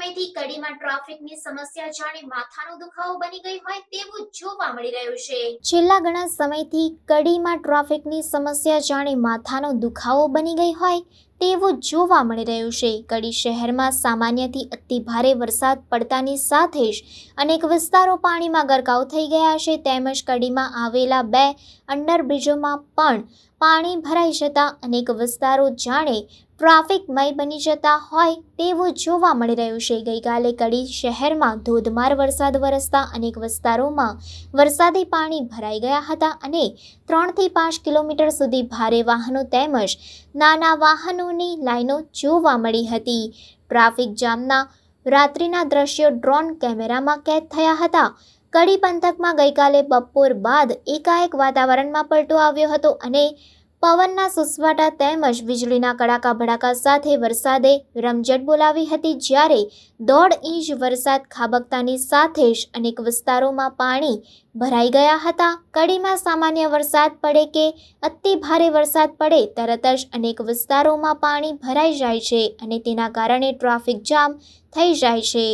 સમયથી કડીમાં ટ્રાફિકની સમસ્યા જાણે માથાનો દુખાવો બની ગઈ હોય તેવું જોવા મળી રહ્યું છે। છેલ્લા ઘણા સમયથી કડીમાં ટ્રાફિકની સમસ્યા જાણે માથાનો દુખાવો બની ગઈ હોય તેવું જોવા મળી રહ્યું છે। કડી શહેરમાં સામાન્યથી અતિભારે વરસાદ પડતાની સાથે જ અનેક વિસ્તારો પાણીમાં ગરકાવ થઈ ગયા છે, તેમજ કડીમાં આવેલા 2 અંડરબ્રિજોમાં પણ પાણી ભરાઈ જતા અનેક વિસ્તારો જાણે ટ્રાફિકમય બની જતા હોય તેવું જોવા મળી રહ્યું છે। ગઈકાલે કડી શહેરમાં ધોધમાર વરસાદ વરસતા અનેક વિસ્તારોમાં વરસાદી પાણી ભરાઈ ગયા હતા અને 3 થી 5 કિલોમીટર સુધી ભારે વાહનો તેમજ નાના વાહનોની લાઈનો જોવા મળી હતી। ટ્રાફિક જામના રાત્રિના દ્રશ્યો ડ્રોન કેમેરામાં કેદ થયા હતા। કડી પંથકમાં ગઈકાલે બપોર બાદ એકાએક વાતાવરણમાં પલટો આવ્યો હતો અને પવનના સુસવાટા તેમજ વીજળીના કડાકા ભડાકા સાથે વરસાદે રમઝટ બોલાવી હતી, જ્યારે 1.5 ઇંચ વરસાદ ખાબકતાની સાથે જ અનેક વિસ્તારોમાં પાણી ભરાઈ ગયા હતા। કડીમાં સામાન્ય વરસાદ પડે કે અતિ ભારે વરસાદ પડે તરત જ અનેક વિસ્તારોમાં પાણી ભરાઈ જાય છે અને તેના કારણે ટ્રાફિક જામ થઈ જાય છે।